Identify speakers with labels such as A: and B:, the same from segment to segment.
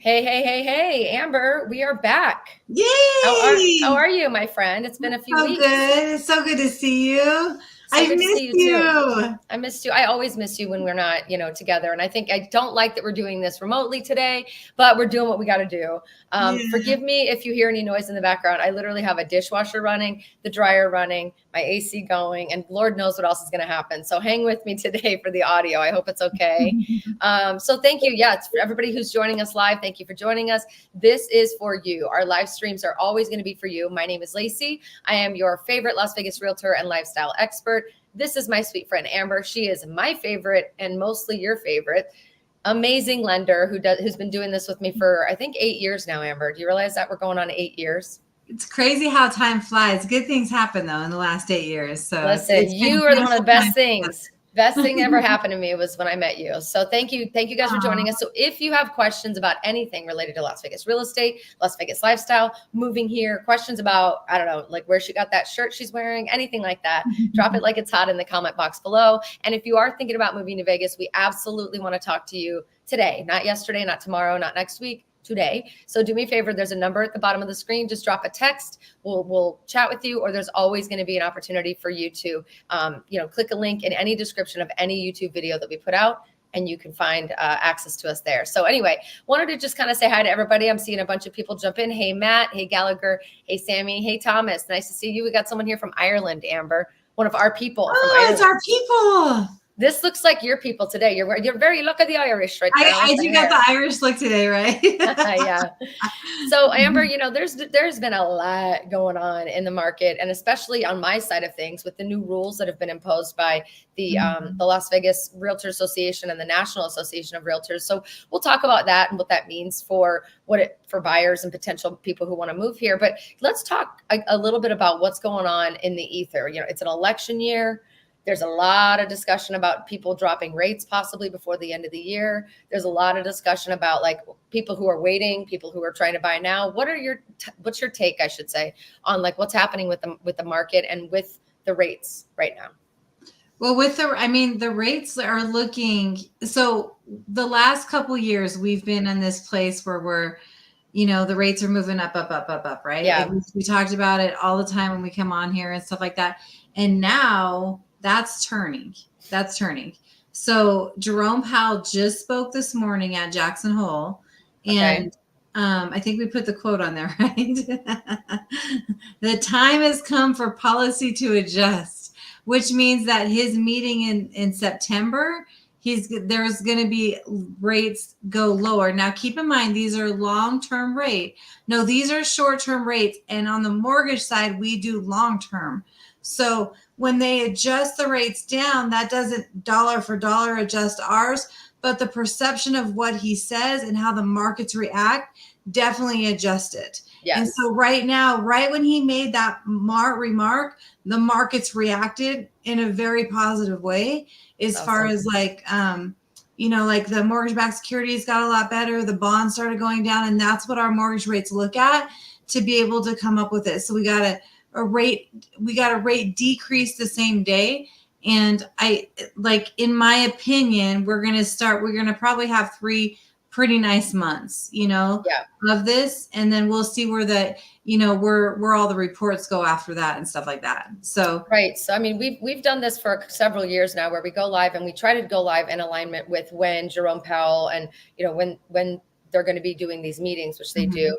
A: Hey, Amber, we are back. How
B: Yay!
A: are you, my friend? It's been a few
B: So
A: weeks.
B: good. It's so good to see you.
A: So
B: I
A: good to
B: missed
A: see you too.
B: you.
A: I missed you. I always miss you when we're not, together. And I think I don't like that we're doing this remotely today, but we're doing what we got to do.
B: Yeah.
A: Forgive me if you hear any noise in the background. I literally have a dishwasher running, the dryer running, my AC going, and Lord knows what else is going to happen. So hang with me today for the audio. I hope it's okay. So thank you. Yeah, it's for everybody who's joining us live. Thank you for joining us. This is for you. Our live streams are always going to be for you. My name is Laci. I am your favorite Las Vegas realtor and lifestyle expert. This is my sweet friend Amber. She is my favorite and mostly your favorite amazing lender who's been doing this with me for I think 8 years now. Amber, do you realize that we're going on 8 years?
B: It's crazy how time flies. Good things happen though in the last 8 years. So
A: Listen,
B: it's been
A: you
B: a
A: are one of
B: beautiful
A: the best
B: time.
A: things. Best thing that ever happened to me was when I met you. So thank you guys for joining us. So if you have questions about anything related to Las Vegas real estate, Las Vegas lifestyle, moving here, questions about, I don't know, like where she got that shirt she's wearing, anything like that, drop it like it's hot in the comment box below. And if you are thinking about moving to Vegas, we absolutely want to talk to you today, not yesterday, not tomorrow, not next week, today. So do me a favor, there's a number at the bottom of the screen. Just drop a text. We'll chat with you, or there's always going to be an opportunity for you to click a link in any description of any YouTube video that we put out, and you can find access to us there. So anyway, wanted to just kind of say hi to everybody. I'm seeing a bunch of people jump in. Hey, Matt. Hey, Gallagher. Hey, Sammy. Hey, Thomas. Nice to see you. We got someone here from Ireland, Amber, one of our people from Ireland.
B: It's our people.
A: This looks like your people today. You're very look at the Irish right there.
B: I do got the Irish look today, right?
A: Yeah. So Amber, there's been a lot going on in the market, and especially on my side of things with the new rules that have been imposed by the Las Vegas Realtor Association and the National Association of Realtors. So we'll talk about that and what that means for buyers and potential people who want to move here. But let's talk a little bit about what's going on in the ether. It's an election year. There's a lot of discussion about people dropping rates possibly before the end of the year. There's a lot of discussion about like people who are waiting, people who are trying to buy now. What's your take, I should say, on like what's happening with the market and with the rates right now?
B: Well, the rates are looking, so the last couple years we've been in this place where we're, the rates are moving up, right?
A: Yeah.
B: Like we talked about it all the time when we come on here and stuff like that. And now that's turning. So Jerome Powell just spoke this morning at Jackson Hole, and I think we put the quote on there, right? The time has come for policy to adjust, which means that his meeting in September, there's going to be rates go lower. Now, keep in mind, these are long-term rate. No, these are short-term rates. And on the mortgage side, we do long-term. So when they adjust the rates down, that doesn't dollar for dollar adjust ours, but the perception of what he says and how the markets react definitely adjust it. Yes. And so right now, right when he made that remark, the markets reacted in a very positive way as far as like, like the mortgage-backed securities got a lot better. The bonds started going down, and that's what our mortgage rates look at to be able to come up with it. So we got a rate decrease the same day. And in my opinion, we're going to probably have 3 pretty nice months, of this. And then we'll see where where all the reports go after that and stuff like that. So,
A: right. So, I mean, we've done this for several years now where we go live and we try to go live in alignment with when Jerome Powell and, when they're going to be doing these meetings, which they do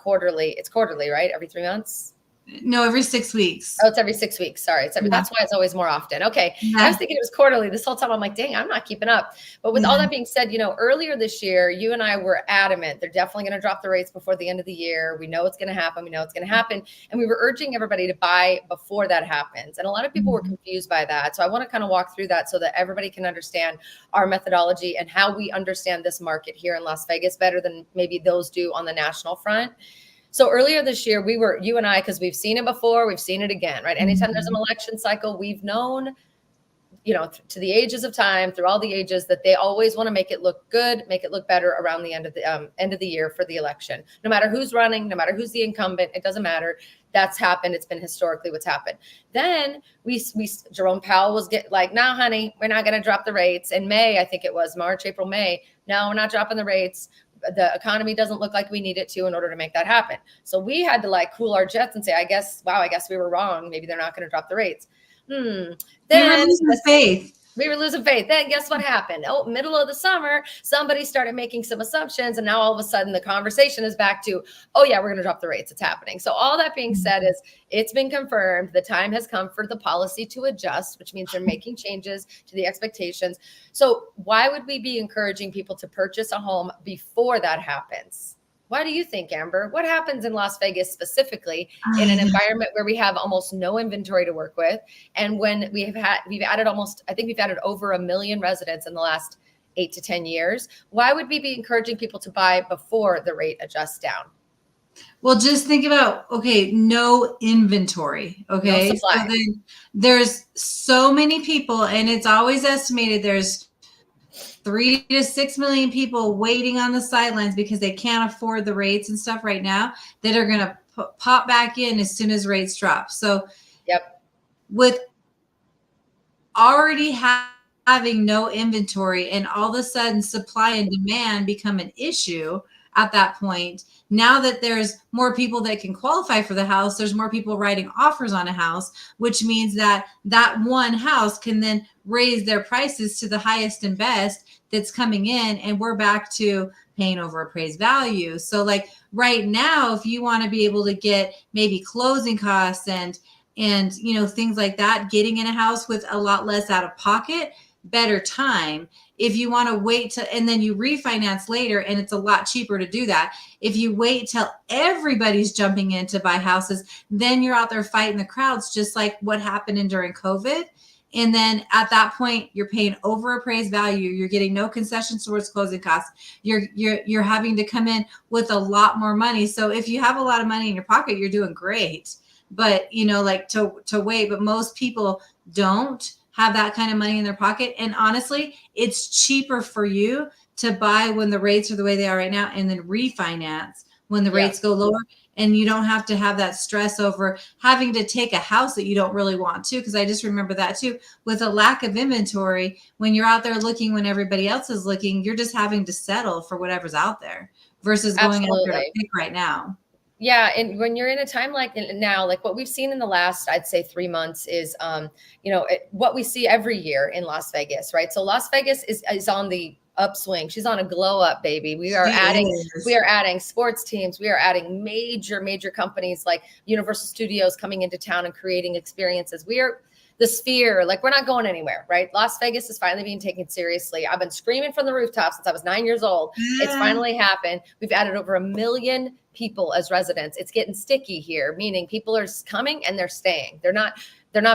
A: quarterly. It's quarterly, right? Every 3 months.
B: No, every 6 weeks.
A: Oh, it's every 6 weeks. Sorry. That's why it's always more often. Okay. Yeah. I was thinking it was quarterly this whole time. I'm like, dang, I'm not keeping up. But with all that being said, earlier this year, you and I were adamant. They're definitely going to drop the rates before the end of the year. We know it's going to happen. And we were urging everybody to buy before that happens. And a lot of people were confused by that. So I want to kind of walk through that so that everybody can understand our methodology and how we understand this market here in Las Vegas better than maybe those do on the national front. So earlier this year, you and I, because we've seen it before, we've seen it again, right? Anytime there's an election cycle, we've known, to the ages of time, through all the ages, that they always want to make it look good, make it look better around the end of the year for the election. No matter who's running, no matter who's the incumbent, it doesn't matter. That's happened. It's been historically what's happened. Then Jerome Powell was like, no, honey, we're not going to drop the rates. In May, I think it was March, April, May. No, we're not dropping the rates. the economy doesn't look like we need it to in order to make that happen. So we had to like cool our jets and say, I guess we were wrong. Maybe they're not going to drop the rates.
B: Then we were losing faith.
A: We were losing faith. Then guess what happened? Oh, middle of the summer, somebody started making some assumptions. And now all of a sudden the conversation is back to, oh yeah, we're going to drop the rates. It's happening. So all that being said is it's been confirmed. The time has come for the policy to adjust, which means they're making changes to the expectations. So why would we be encouraging people to purchase a home before that happens? Why do you think, Amber? What happens in Las Vegas specifically in an environment where we have almost no inventory to work with? And when we've added over 1 million residents in the last 8 to 10 years. Why would we be encouraging people to buy before the rate adjusts down?
B: Well, just think about, no inventory. Okay.
A: No supply.
B: So then there's so many people, and it's always estimated there's 3 to 6 million people waiting on the sidelines because they can't afford the rates and stuff right now that are going to pop back in as soon as rates drop. So with already having no inventory and all of a sudden supply and demand become an issue at that point, now that there's more people that can qualify for the house, there's more people writing offers on a house, which means that one house can then raise their prices to the highest and best that's coming in, and we're back to paying over appraised value. So like right now, if you want to be able to get maybe closing costs and things like that, getting in a house with a lot less out of pocket, better time. If you want to wait and then you refinance later, and it's a lot cheaper to do that. If you wait till everybody's jumping in to buy houses, then you're out there fighting the crowds, just like what happened during COVID. And then at that point, you're paying over appraised value. You're getting no concessions towards closing costs. You're having to come in with a lot more money. So if you have a lot of money in your pocket, you're doing great. But to wait. But most people don't have that kind of money in their pocket. And honestly, it's cheaper for you to buy when the rates are the way they are right now, and then refinance when the rates go lower. And you don't have to have that stress over having to take a house that you don't really want to. Because I just remember that too, with a lack of inventory, when you're out there looking when everybody else is looking, you're just having to settle for whatever's out there versus going out there to pick right now.
A: Yeah. And when you're in a time like now, like what we've seen in the last, I'd say 3 months is, what we see every year in Las Vegas, right? So Las Vegas is on the upswing. She's on a glow up, baby. We are adding sports teams. We are adding major companies like Universal Studios coming into town and creating experiences. We are the Sphere, like we're not going anywhere, right? Las Vegas is finally being taken seriously. I've been screaming from the rooftops since I was 9 years old. It's finally happened. We've added over 1 million people as residents. It's getting sticky here, meaning people are coming and they're staying. They're not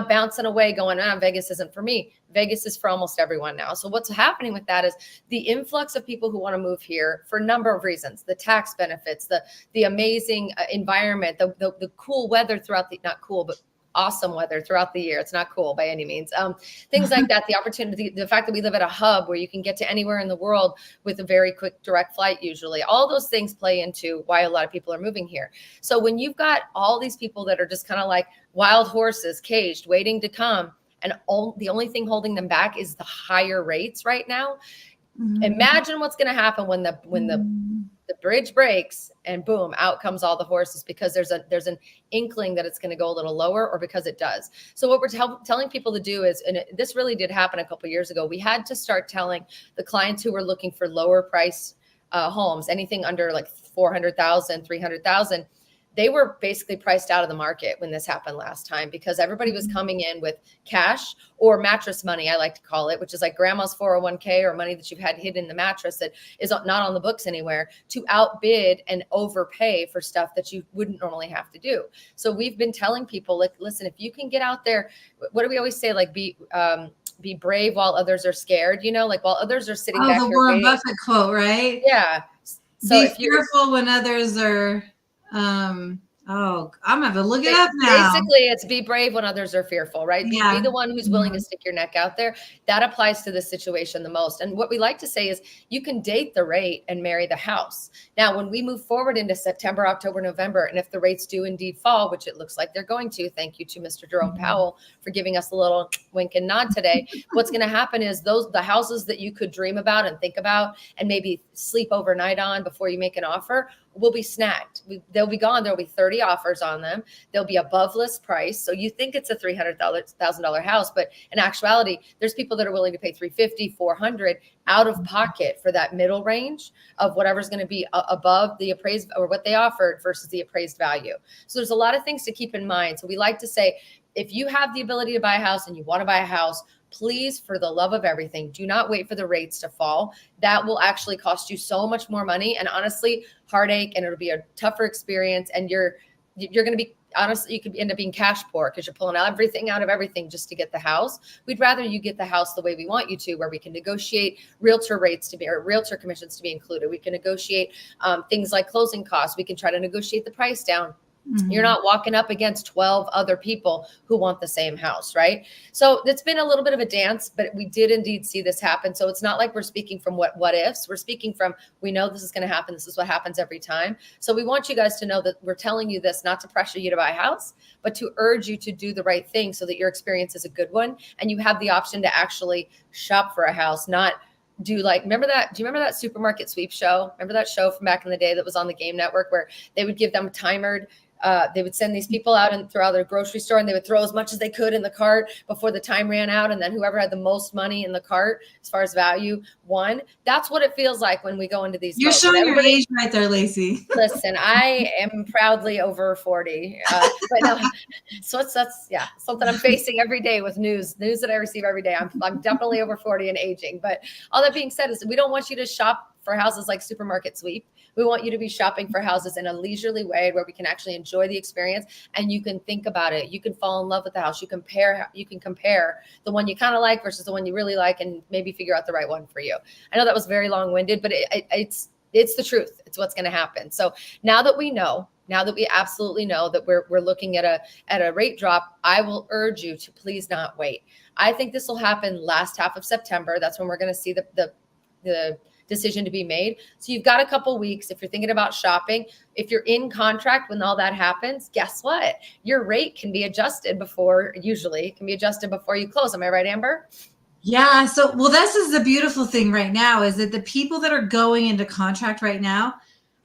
A: bouncing away going, Vegas isn't for me. Vegas is for almost everyone now. So what's happening with that is the influx of people who want to move here for a number of reasons: the tax benefits, the amazing environment, the cool weather throughout not cool, but awesome weather throughout the year. It's not cool by any means. Things like that, the opportunity, the fact that we live at a hub where you can get to anywhere in the world with a very quick direct flight, usually, all those things play into why a lot of people are moving here. So when you've got all these people that are just kind of like wild horses caged, waiting to come, and the only thing holding them back is the higher rates right now. Imagine what's going to happen when the bridge breaks and boom, out comes all the horses, because there's an inkling that it's going to go a little lower, or because it does. So what we're telling people to do is, and this really did happen a couple of years ago, we had to start telling the clients who were looking for lower price homes, anything under like 400,000, 300,000, they were basically priced out of the market when this happened last time, because everybody was coming in with cash or mattress money, I like to call it, which is like grandma's 401k or money that you've had hidden in the mattress that is not on the books anywhere, to outbid and overpay for stuff that you wouldn't normally have to do. So we've been telling people, like, listen, if you can get out there, what do we always say? Like, be brave while others are scared, like while others are sitting back here.
B: The Warren Buffett quote, right?
A: Yeah. So
B: be fearful when others are Oh, I'm gonna have to look it up now.
A: Basically, it's be brave when others are fearful, right? Be
B: Yeah.
A: the one who's willing to stick your neck out there. That applies to this situation the most. And what we like to say is you can date the rate and marry the house. Now, when we move forward into September, October, November, and if the rates do indeed fall, which it looks like they're going to, thank you to Mr. Jerome Powell for giving us a little wink and nod today. What's going to happen is the houses that you could dream about and think about and maybe sleep overnight on before you make an offer will be snagged. They'll be gone. There'll be 30 offers on them. They'll be above list price. So you think it's a $300,000 house, but in actuality, there's people that are willing to pay $350,000, $400,000 out of pocket for that middle range of whatever's going to be above the appraised or what they offered versus the appraised value. So there's a lot of things to keep in mind. So we like to say, if you have the ability to buy a house and you want to buy a house, please, for the love of everything, do not wait for the rates to fall. That will actually cost you so much more money and honestly heartache, and it'll be a tougher experience. And you're going to be, honestly, you could end up being cash poor because you're pulling everything out of everything just to get the house. We'd rather you get the house the way we want you to, where we can negotiate realtor rates to be, or realtor commissions to be included. We can negotiate things like closing costs. We can try to negotiate the price down. You're not walking up against 12 other people who want the same house, right? So it's been a little bit of a dance, but we did indeed see this happen. So it's not like we're speaking from what ifs. We're speaking from, we know this is going to happen. This is what happens every time. So we want you guys to know that we're telling you this not to pressure you to buy a house, but to urge you to do the right thing so that your experience is a good one. And you have the option to actually shop for a house, not do like, do you remember that supermarket sweep show? Remember that show from back in the day that was on the Game Network where they would give them timered, they would send these people out and throw out their grocery store and they would throw as much as they could in the cart before the time ran out. And then whoever had the most money in the cart as far as value won. That's what it feels like when we go into these.
B: You're showing your age right there, Laci.
A: Listen, I am proudly over 40. But no, so that's something I'm facing every day with news that I receive every day. I'm definitely over 40 and aging. But all that being said is we don't want you to shop for houses like supermarket sweep. We want you to be shopping for houses in a leisurely way where we can actually enjoy the experience and you can think about it. You can fall in love with the house. You can compare the one you kind of like versus the one you really like and maybe figure out the right one for you. I know that was very long-winded, but it's the truth. It's what's going to happen. So now that we absolutely know that we're looking at a rate drop, I will urge you to please not wait. I think this will happen last half of September. That's when we're going to see the decision to be made. So you've got a couple weeks. If you're thinking about shopping, if you're in contract when all that happens, guess what? Your rate can be adjusted before you close. Am I right, Amber?
B: Yeah. So, well, this is the beautiful thing right now is that the people that are going into contract right now,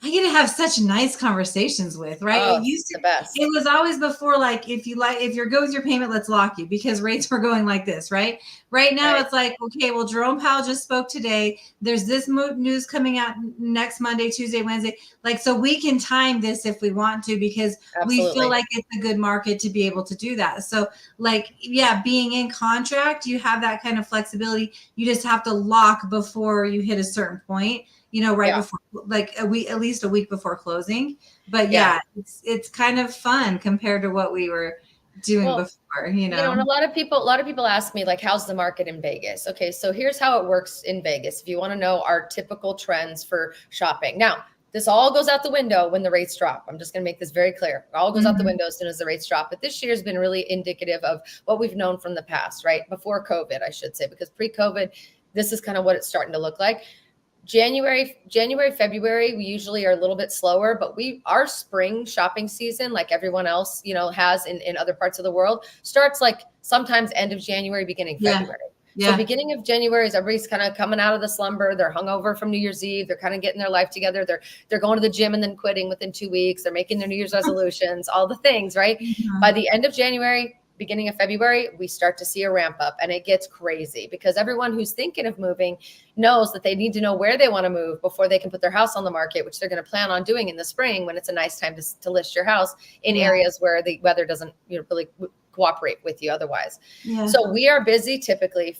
B: I get to have such nice conversations with, right?
A: Oh, the best.
B: It was always before, like, if you're good with your payment, let's lock you because rates were going like this, right? Right now, It's like, okay, well, Jerome Powell just spoke today. There's this news coming out next Monday, Tuesday, Wednesday. Like, so we can time this if we want to because we feel like it's a good market to be able to do that. So, like, yeah, being in contract, you have that kind of flexibility. You just have to lock before you hit a certain point. Before, like at least a week before closing. But it's kind of fun compared to what we were doing before, and
A: a lot of people ask me, like, how's the market in Vegas? Okay, so here's how it works in Vegas. If you want to know our typical trends for shopping. Now, this all goes out the window when the rates drop. I'm just going to make this very clear. It all goes out the window as soon as the rates drop. But this year has been really indicative of what we've known from the past, right? Before COVID, I should say, because pre-COVID, this is kind of what it's starting to look like. January, February, we usually are a little bit slower, but our spring shopping season, like everyone else, has in other parts of the world, starts like sometimes end of January, beginning February. Yeah. So beginning of January is everybody's kind of coming out of the slumber. They're hungover from New Year's Eve. They're kind of getting their life together. They're going to the gym and then quitting within 2 weeks. They're making their New Year's resolutions, all the things, right? Mm-hmm. By the end of January, beginning of February, we start to see a ramp up and it gets crazy because everyone who's thinking of moving knows that they need to know where they want to move before they can put their house on the market, which they're going to plan on doing in the spring when it's a nice time to list your house in areas where the weather doesn't really cooperate with you otherwise. Yeah. So we are busy typically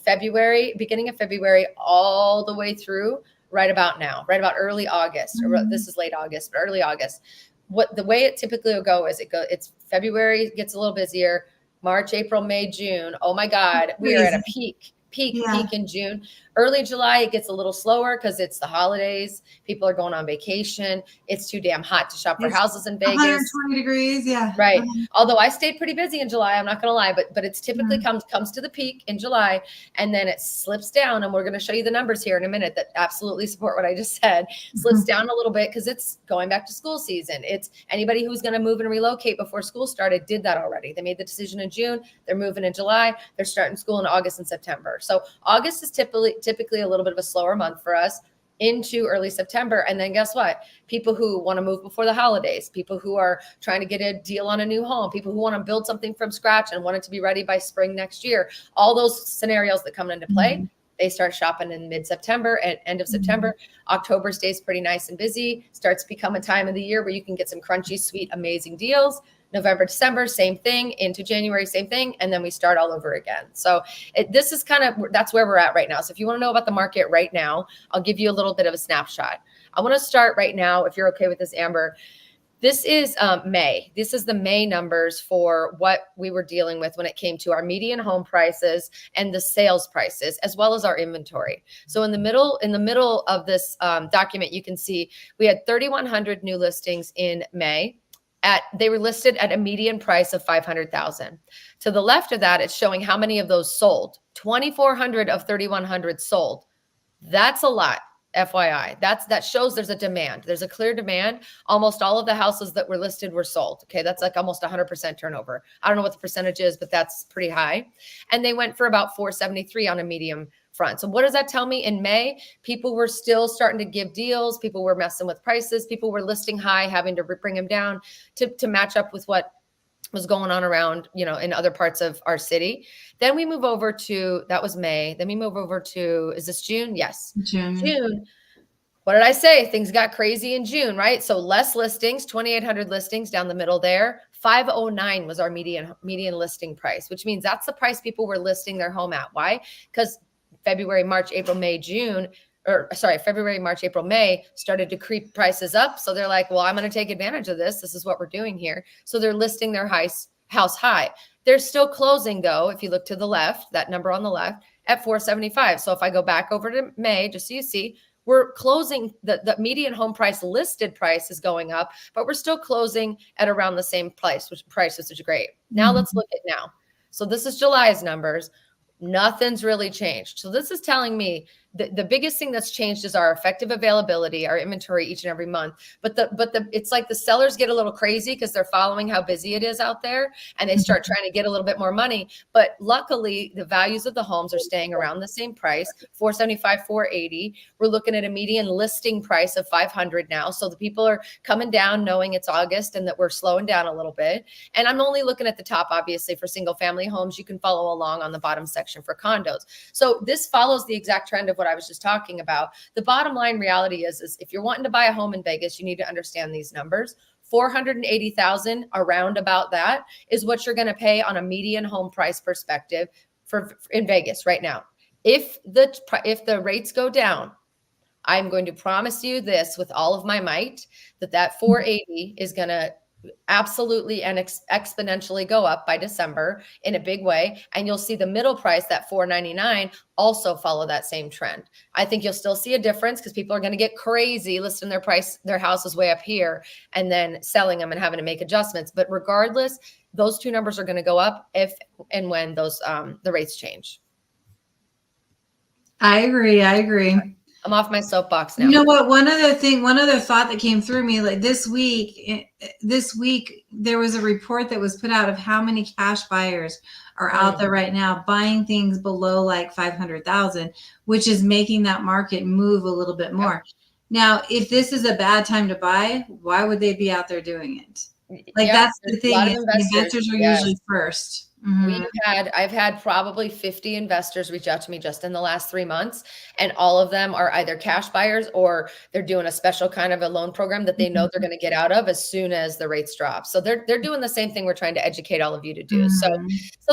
A: beginning of February, all the way through right about now, right about early August, or this is late August, but early August. The way it typically will go is it's February gets a little busier. March, April, May, June. Oh my God, we are at a peak in June. Early July, it gets a little slower because it's the holidays. People are going on vacation. It's too damn hot to shop for
B: It's
A: houses in Vegas.
B: 120 degrees. Yeah.
A: Right. Although I stayed pretty busy in July, I'm not going to lie, but it's typically comes to the peak in July, and then it slips down. And we're going to show you the numbers here in a minute that absolutely support what I just said. Slips down a little bit because it's going back to school season. It's anybody who's going to move and relocate before school started did that already. They made the decision in June. They're moving in July. They're starting school in August and September. So August is typically a little bit of a slower month for us into early September. And then guess what? People who want to move before the holidays, people who are trying to get a deal on a new home, people who want to build something from scratch and want it to be ready by spring next year, all those scenarios that come into play, they start shopping in mid-September and end of September. October stays pretty nice and busy, starts to become a time of the year where you can get some crunchy, sweet, amazing deals. November, December, same thing. Into January, same thing. And then we start all over again. So this is that's where we're at right now. So if you want to know about the market right now, I'll give you a little bit of a snapshot. I want to start right now, if you're okay with this, Amber. This is May. This is the May numbers for what we were dealing with when it came to our median home prices and the sales prices, as well as our inventory. So in the middle of this document, you can see we had 3,100 new listings in May. They were listed at a median price of $500,000. To the left of that, it's showing how many of those sold. 2,400 of 3,100 sold. That's a lot, FYI. That shows there's a demand. There's a clear demand. Almost all of the houses that were listed were sold. Okay, that's like almost 100% turnover. I don't know what the percentage is, but that's pretty high. And they went for about 473 on a medium front. So what does that tell me? In May, people were still starting to give deals. People were messing with prices. People were listing high, having to bring them down to match up with what was going on around, in other parts of our city. Then we move over to, that was May. Then we move over to, is this June? Yes. June. What did I say? Things got crazy in June, right? So less listings, 2,800 listings down the middle there. 509 was our median listing price, which means that's the price people were listing their home at. Why? Because February, March, April, May started to creep prices up. So they're like, well, I'm going to take advantage of this. This is what we're doing here. So they're listing their house high. They're still closing though. If you look to the left, that number on the left at 475. So if I go back over to May, just so you see, we're closing the median home price listed price is going up, but we're still closing at around the same price, which is great. Now let's look at now. So this is July's numbers. Nothing's really changed. So this is telling me that the biggest thing that's changed is our effective availability, our inventory each and every month. But it's like the sellers get a little crazy because they're following how busy it is out there and they start trying to get a little bit more money. But luckily the values of the homes are staying around the same price, 475, 480. We're looking at a median listing price of 500 now. So the people are coming down knowing it's August and that we're slowing down a little bit. And I'm only looking at the top, obviously, for single family homes. You can follow along on the bottom section for condos. So this follows the exact trend of what I was just talking about. The bottom line reality is if you're wanting to buy a home in Vegas, you need to understand these numbers. 480,000, around about that, is what you're going to pay on a median home price perspective in Vegas right now. If the rates go down, I'm going to promise you this with all of my might, that 480 is going to absolutely and exponentially go up by December in a big way. And you'll see the middle price, that 499, also follow that same trend. I think you'll still see a difference because people are going to get crazy listing their houses way up here and then selling them and having to make adjustments. But regardless, those two numbers are going to go up if and when those the rates change.
B: I agree.
A: I'm off my soapbox now.
B: You know what? One other thought that came through me, like this week, there was a report that was put out of how many cash buyers are out there right now buying things below like 500,000, which is making that market move a little bit more. Now, if this is a bad time to buy, why would they be out there doing it? Like that's the thing. Investors are usually first.
A: I've had probably 50 investors reach out to me just in the last 3 months, and all of them are either cash buyers or they're doing a special kind of a loan program that they know they're going to get out of as soon as the rates drop. So they're doing the same thing we're trying to educate all of you to do. So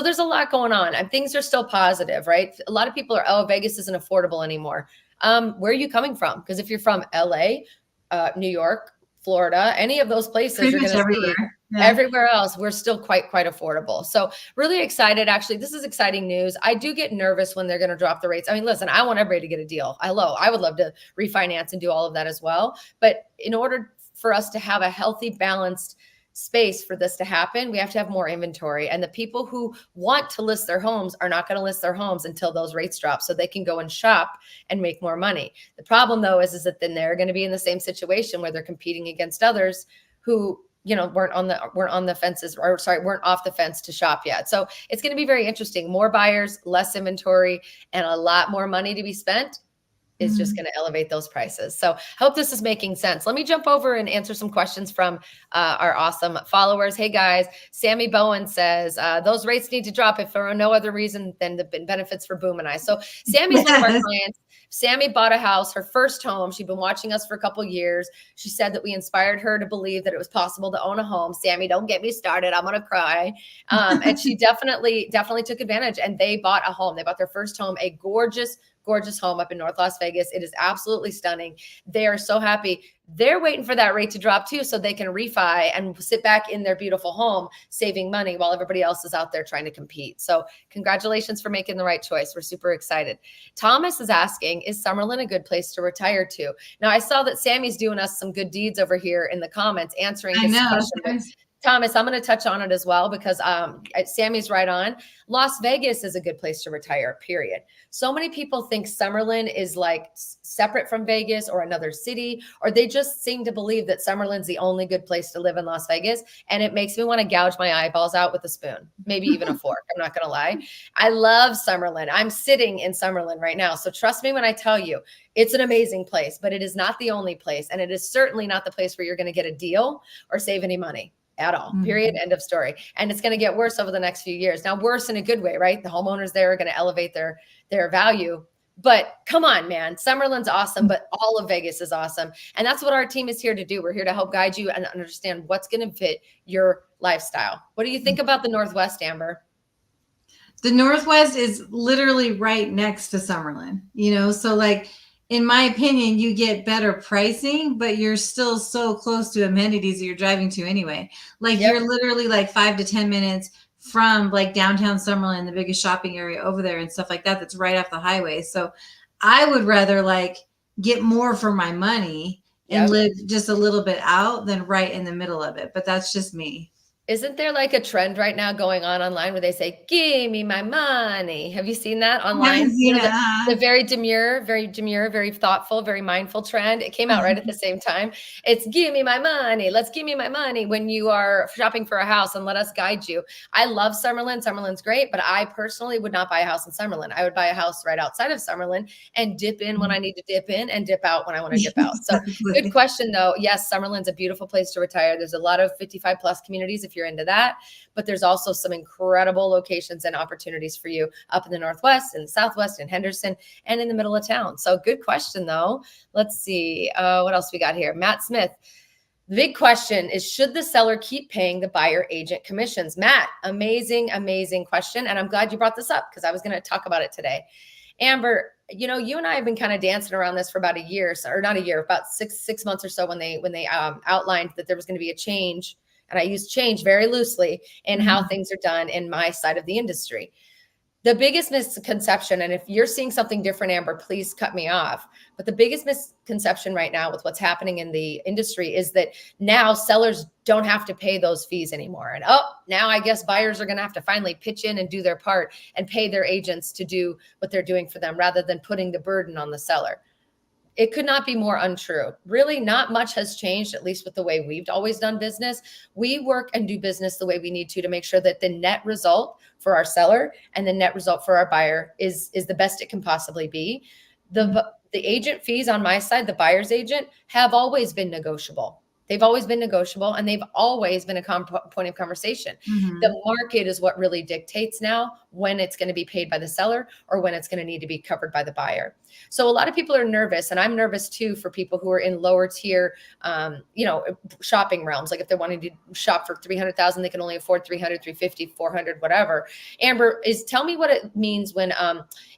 A: there's a lot going on and things are still positive, right? A lot of people are, oh, Vegas isn't affordable anymore. Where are you coming from? Because if you're from LA, New York, Florida, any of those places, you're going to see Everywhere else, we're still quite affordable. So really excited. Actually, this is exciting news. I do get nervous when they're going to drop the rates. I mean, listen, I want everybody to get a deal. I would love to refinance and do all of that as well. But in order for us to have a healthy, balanced space for this to happen, we have to have more inventory. And the people who want to list their homes are not going to list their homes until those rates drop so they can go and shop and make more money. The problem though is that then they're going to be in the same situation where they're competing against others who weren't on the fences, or sorry, weren't off the fence to shop yet. So it's going to be very interesting. More buyers, less inventory, and a lot more money to be spent is just going to elevate those prices. So hope this is making sense. Let me jump over and answer some questions from our awesome followers. Hey guys, Sammy Bowen says, those rates need to drop if for no other reason than the benefits for Boom and I. So Sammy's one of our clients. Sammy bought a house, her first home. She'd been watching us for a couple years. She said that we inspired her to believe that it was possible to own a home. Sammy, don't get me started. I'm going to cry. And she definitely took advantage, and they bought a home. They bought their first home, a gorgeous home up in North Las Vegas. It is absolutely stunning. They are so happy. They're waiting for that rate to drop too, so they can refi and sit back in their beautiful home, saving money while everybody else is out there trying to compete. So congratulations for making the right choice. We're super excited. Thomas is asking, is Summerlin a good place to retire to? Now, I saw that Sammy's doing us some good deeds over here in the comments, answering this question. Thomas, I'm going to touch on it as well because Sammy's right on. Las Vegas is a good place to retire, period. So many people think Summerlin is like separate from Vegas or another city, or they just seem to believe that Summerlin's the only good place to live in Las Vegas. And it makes me want to gouge my eyeballs out with a spoon, maybe even a fork. I'm not going to lie. I love Summerlin. I'm sitting in Summerlin right now. So trust me when I tell you, it's an amazing place, but it is not the only place. And it is certainly not the place where you're going to get a deal or save any money at all, period, end of story. And it's going to get worse over the next few years. Now, worse in a good way, right? The homeowners there are going to elevate their value. But come on, man, Summerlin's awesome, but all of Vegas is awesome. And that's what our team is here to do. We're here to help guide you and understand what's going to fit your lifestyle. What do you think about the Northwest, Amber?
B: The Northwest is literally right next to Summerlin, so like, in my opinion, you get better pricing, but you're still so close to amenities that you're driving to anyway. Like You're literally like 5 to 10 minutes from like downtown Summerlin, the biggest shopping area over there and stuff like that. That's right off the highway. So I would rather like get more for my money and live just a little bit out than right in the middle of it. But that's just me.
A: Isn't there like a trend right now going on online where they say, give me my money? Have you seen that online? The very demure, very thoughtful, very mindful trend. It came out right at the same time. It's give me my money. Let's give me my money when you are shopping for a house and let us guide you. I love Summerlin. Summerlin's great, but I personally would not buy a house in Summerlin. I would buy a house right outside of Summerlin and dip in when I need to dip in and dip out when I want to dip out. So good question though. Yes, Summerlin's a beautiful place to retire. There's a lot of 55 plus communities if you're into that, but there's also some incredible locations and opportunities for you up in the Northwest and the Southwest and Henderson and in the middle of town. So good question though. Let's see what else we got here. Matt Smith. The big question is, should the seller keep paying the buyer agent commissions? Matt, amazing question. And I'm glad you brought this up because I was going to talk about it today. Amber, you and I have been kind of dancing around this for about a year, or not a year, about six months or so when they outlined that there was going to be a change. And I use change very loosely in how things are done in my side of the industry. The biggest misconception, and if you're seeing something different, Amber, please cut me off. But the biggest misconception right now with what's happening in the industry is that now sellers don't have to pay those fees anymore. And now I guess buyers are going to have to finally pitch in and do their part and pay their agents to do what they're doing for them rather than putting the burden on the seller. It could not be more untrue. Really, not much has changed, at least with the way we've always done business. We work and do business the way we need to make sure that the net result for our seller and the net result for our buyer is the best it can possibly be. The agent fees on my side, the buyer's agent, have always been negotiable. They've always been negotiable, and they've always been a point of conversation. The market is what really dictates now when it's going to be paid by the seller or when it's going to need to be covered by the buyer. So a lot of people are nervous, and I'm nervous too for people who are in lower tier, shopping realms. Like if they're wanting to shop for $300,000, they can only afford $300, $350, $400, whatever. Amber, tell me what it means when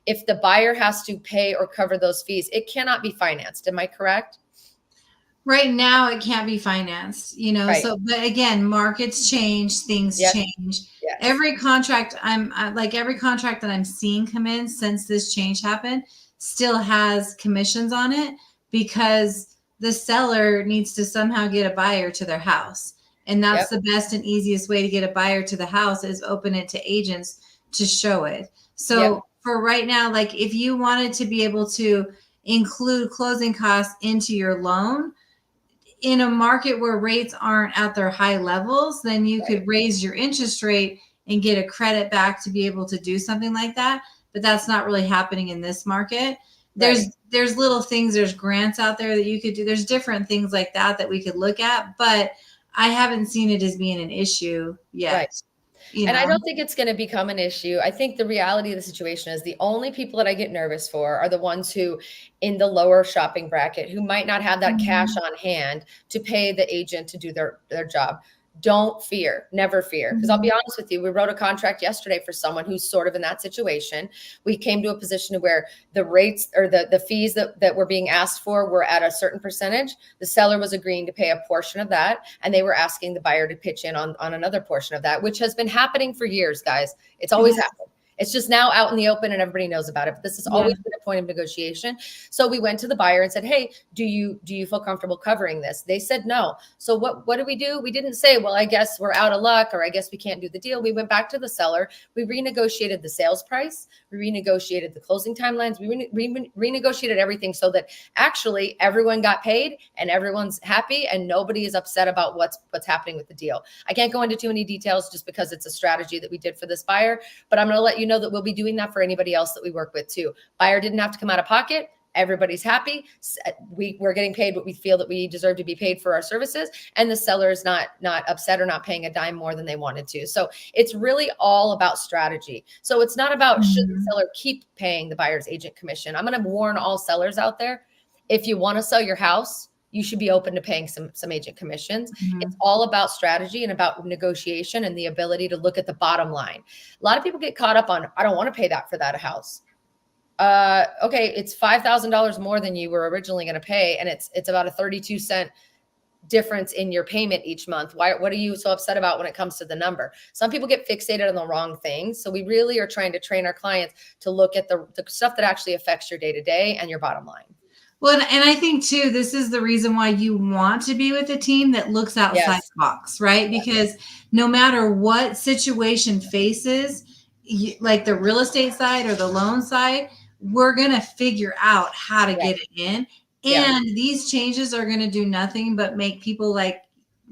A: if the buyer has to pay or cover those fees, it cannot be financed. Am I correct?
B: Right now it can't be financed,
A: Right.
B: so but again, markets change, things
A: Yep.
B: change.
A: Yes.
B: Every contract that I'm seeing come in since this change happened still has commissions on it because the seller needs to somehow get a buyer to their house. And that's
A: Yep.
B: the best and easiest way to get a buyer to the house is open it to agents to show it.
A: Yep.
B: So for right now, like if you wanted to be able to include closing costs into your loan, in a market where rates aren't at their high levels, then you
A: Right.
B: could raise your interest rate and get a credit back to be able to do something like that. But that's not really happening in this market.
A: Right.
B: There's little things, there's grants out there that you could do. There's different things like that that we could look at, but I haven't seen it as being an issue
A: Right.
B: yet. You
A: And I
B: know,
A: don't think it's going to become an issue. I think the reality of the situation is the only people that I get nervous for are the ones who in the lower shopping bracket who might not have that cash
B: Mhm.
A: on hand to pay the agent to do their job. Don't fear, never fear. Because I'll be
B: Mhm.
A: honest with you, we wrote a contract yesterday for someone who's sort of in that situation. We came to a position where the rates or the fees that were being asked for were at a certain percentage. The seller was agreeing to pay a portion of that, and they were asking the buyer to pitch in on another portion of that, which has been happening for years, guys. It's always
B: Yeah.
A: happened. It's just now out in the open and everybody knows about it. But this has
B: Yeah.
A: always been a point of negotiation. So we went to the buyer and said, "Hey, do you feel comfortable covering this?" They said no. So what did we do? We didn't say, "Well, I guess we're out of luck," or "I guess we can't do the deal." We went back to the seller. We renegotiated the sales price. We renegotiated the closing timelines. Renegotiated everything so that actually everyone got paid and everyone's happy and nobody is upset about what's happening with the deal. I can't go into too many details just because it's a strategy that we did for this buyer, but I'm going to let you know that we'll be doing that for anybody else that we work with too. Buyer didn't have to come out of pocket. Everybody's happy. We're getting paid what we feel that we deserve to be paid for our services, and the seller is not upset or not paying a dime more than they wanted to. So it's really all about strategy. So it's not about should the
B: Mhm.
A: seller keep paying the buyer's agent commission. I'm going to warn all sellers out there: if you want to sell your house, you should be open to paying some agent commissions. It's
B: Mhm.
A: all about strategy and about negotiation and the ability to look at the bottom line. A lot of people get caught up on, I don't want to pay that for that house. Okay, it's $5,000 more than you were originally going to pay, and it's about a 32-cent difference in your payment each month. What are you so upset about when it comes to the number? Some people get fixated on the wrong things. So we really are trying to train our clients to look at the stuff that actually affects your day to day and your bottom line.
B: Well, and I think too, this is the reason why you want to be with a team that looks outside
A: Yes.
B: the box, right? Because no matter what situation faces, like the real estate side or the loan side, we're going to figure out how to
A: Right.
B: get it in.
A: Yeah.
B: And these changes are going to do nothing but make people like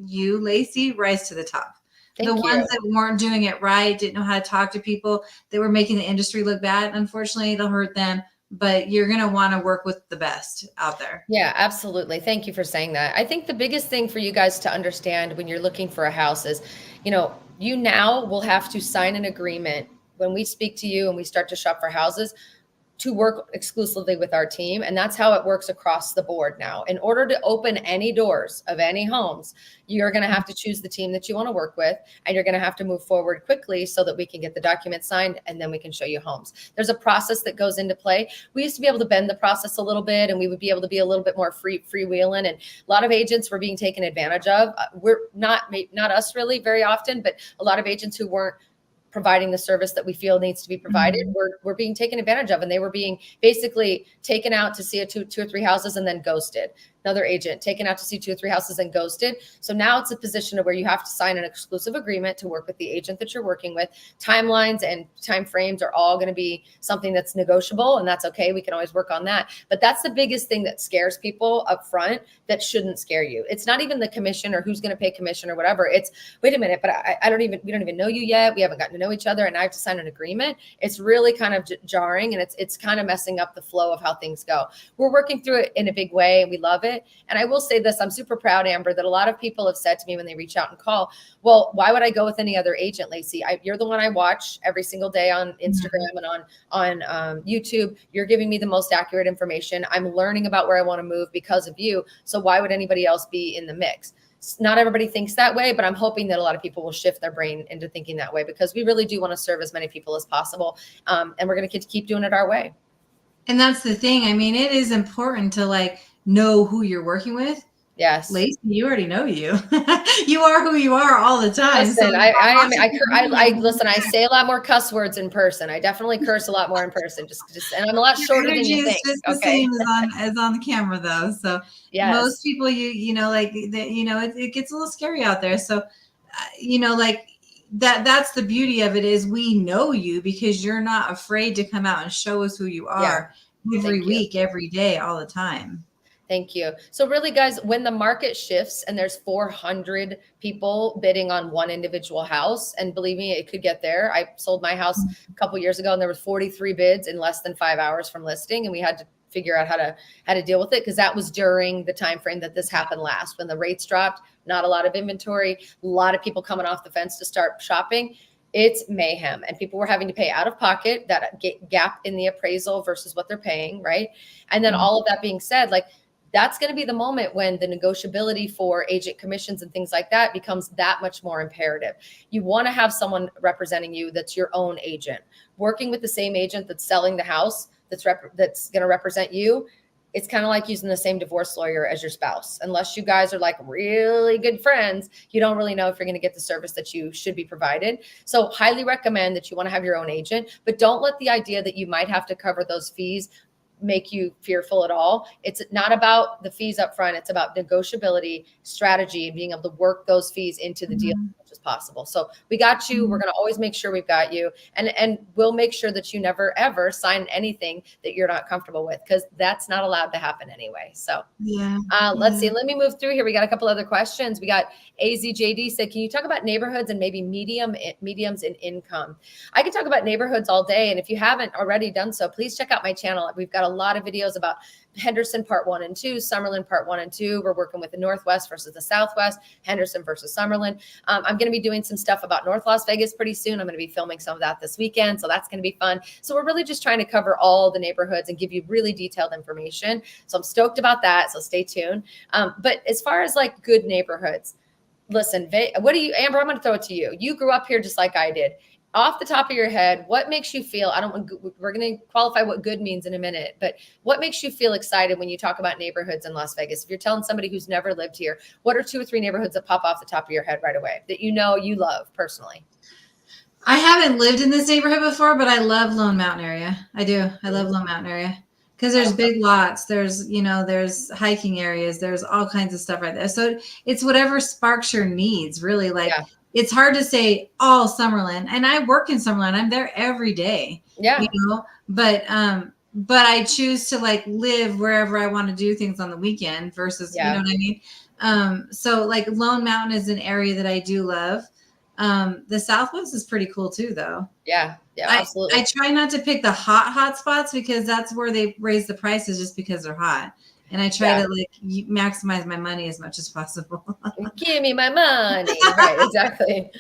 B: you, Laci, rise to the top. The
A: Thank
B: ones
A: you.
B: that weren't doing it right, didn't know how to talk to people, that were making the industry look bad. Unfortunately, it'll hurt them, but you're going to want to work with the best out there.
A: Yeah, absolutely. Thank you for saying that. I think the biggest thing for you guys to understand when you're looking for a house is, you now will have to sign an agreement when we speak to you and we start to shop for houses to work exclusively with our team. And that's how it works across the board now. In order to open any doors of any homes, you're going to have to choose the team that you want to work with, and you're going to have to move forward quickly so that we can get the documents signed and then we can show you homes. There's a process that goes into play. We used to be able to bend the process a little bit, and we would be able to be a little bit more freewheeling. And a lot of agents were being taken advantage of. We're not us really very often, but a lot of agents who weren't providing the service that we feel needs to be provided,
B: Mhm.
A: we're being taken advantage of, and they were being basically taken out to see two or three houses and then ghosted. Another agent taken out to see two or three houses and ghosted. So now it's a position of where you have to sign an exclusive agreement to work with the agent that you're working with. Timelines and time frames are all going to be something that's negotiable, and that's okay. We can always work on that. But that's the biggest thing that scares people up front that shouldn't scare you. It's not even the commission or who's going to pay commission or whatever. It's, wait a minute, but we don't even know you yet. We haven't gotten to know each other, and I have to sign an agreement. It's really kind of jarring, and it's kind of messing up the flow of how things go. We're working through it in a big way, and we love it. And I will say this, I'm super proud, Amber, that a lot of people have said to me when they reach out and call, well, why would I go with any other agent, Laci? You're the one I watch every single day on Instagram and on YouTube. You're giving me the most accurate information. I'm learning about where I want to move because of you. So why would anybody else be in the mix? Not everybody thinks that way, but I'm hoping that a lot of people will shift their brain into thinking that way, because we really do want to serve as many people as possible. And we're going to keep doing it our way.
B: And that's the thing. I mean, it is important to like know who you're working with.
A: Yes.
B: Laci, you already know you. You are who you are all the time.
A: Listen,
B: So
A: listen, I say a lot more cuss words in person. I definitely curse a lot more in person. And I'm a lot
B: your
A: shorter than
B: energy
A: you
B: is
A: think.
B: just the
A: Okay.
B: same as on the camera though. So
A: Yes.
B: most people, like it gets a little scary out there. So, like that's the beauty of it is we know you because you're not afraid to come out and show us who you
A: Yeah.
B: are every
A: Thank you.
B: week, every day, all the time.
A: Thank you. So really, guys, when the market shifts and there's 400 people bidding on one individual house, and believe me, it could get there. I sold my house a couple years ago and there was 43 bids in less than 5 hours from listing. And we had to figure out how to deal with it because that was during the time frame that this happened last, when the rates dropped, not a lot of inventory, a lot of people coming off the fence to start shopping. It's mayhem, and people were having to pay out of pocket, that gap in the appraisal versus what they're paying, right? And then all of that being said, like, that's going to be the moment when the negotiability for agent commissions and things like that becomes that much more imperative. You want to have someone representing you that's your own agent, working with the same agent that's selling the house, that's going to represent you. It's kind of like using the same divorce lawyer as your spouse. Unless you guys are like really good friends, you don't really know if you're going to get the service that you should be provided. So highly recommend that you want to have your own agent, but don't let the idea that you might have to cover those fees make you fearful at all. It's not about the fees up front. It's about negotiability, strategy, and being able to work those fees into the deal as much as possible. So we got you. We're going to always make sure we've got you, and we'll make sure that you never ever sign anything that you're not comfortable with, because that's not allowed to happen anyway. So let's see. Let me move through here. We got a couple other questions. We got AZJD said, can you talk about neighborhoods and maybe mediums in income? I could talk about neighborhoods all day. And if you haven't already done so, please check out my channel. We've got a lot of videos about Henderson part 1 and 2, Summerlin part 1 and 2. We're working with the Northwest versus the Southwest, Henderson versus Summerlin. I'm going to be doing some stuff about North Las Vegas pretty soon. I'm going to be filming some of that this weekend. So that's going to be fun. So we're really just trying to cover all the neighborhoods and give you really detailed information. So I'm stoked about that. So stay tuned. But as far as like good neighborhoods, listen, Amber, I'm going to throw it to you. You grew up here just like I did. Off the top of your head, what makes you feel, we're going to qualify what good means in a minute, but what makes you feel excited when you talk about neighborhoods in Las Vegas? If you're telling somebody who's never lived here, what are 2 or 3 neighborhoods that pop off the top of your head right away that you love personally?
B: I haven't lived in this neighborhood before, but I love Lone Mountain area. I do. I love Lone Mountain area because there's big lots. There's, there's hiking areas. There's all kinds of stuff right there. So it's whatever sparks your needs, really. Like, it's hard to say all Summerlin, and I work in Summerlin. I'm there every day, but I choose to like live wherever I want to do things on the weekend versus, you know what I mean? So like Lone Mountain is an area that I do love. The Southwest is pretty cool too, though.
A: Yeah, absolutely.
B: I try not to pick the hot spots because that's where they raise the prices just because they're hot. And I try to like maximize my money as much as possible.
A: Give me my money. Right, exactly.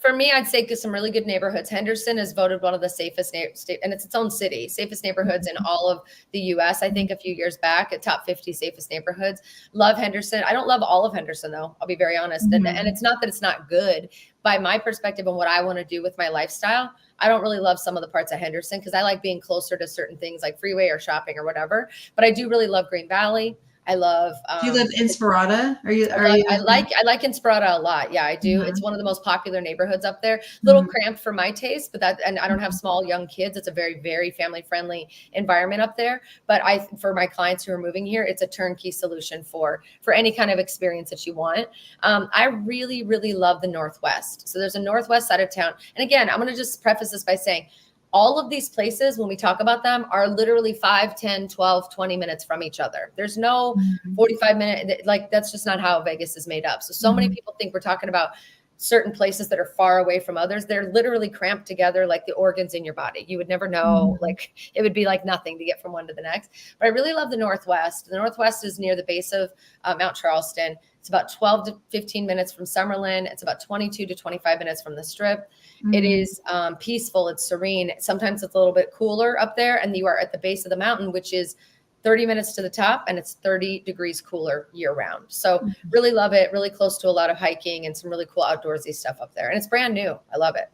A: For me, I'd say some really good neighborhoods. Henderson is voted one of the safest and it's its own city, safest neighborhoods in all of the US. I think a few years back, at top 50 safest neighborhoods. Love Henderson. I don't love all of Henderson though. I'll be very honest. And it's not that it's not good. By my perspective and what I want to do with my lifestyle, I don't really love some of the parts of Henderson because I like being closer to certain things like freeway or shopping or whatever. But I do really love Green Valley. I love.
B: Do you live in Inspirada?
A: I like Inspirada a lot. Yeah, I do. It's one of the most popular neighborhoods up there. A little cramped for my taste, but and I don't have small young kids. It's a very, very family friendly environment up there. But for my clients who are moving here, it's a turnkey solution for any kind of experience that you want. I really, really love the Northwest. So there's a Northwest side of town. And again, I'm going to just preface this by saying, all of these places, when we talk about them, are literally 5, 10, 12, 20 minutes from each other. There's no 45-minute, like that's just not how Vegas is made up. So many people think we're talking about certain places that are far away from others. They're literally cramped together like the organs in your body. You would never know, like it would be like nothing to get from one to the next. But I really love the Northwest. The Northwest is near the base of Mount Charleston. It's about 12 to 15 minutes from Summerlin. It's about 22 to 25 minutes from the Strip. It is peaceful. It's serene. Sometimes it's a little bit cooler up there, and you are at the base of the mountain, which is 30 minutes to the top, and it's 30 degrees cooler year round. So really love it. Really close to a lot of hiking and some really cool outdoorsy stuff up there. And it's brand new. I love it.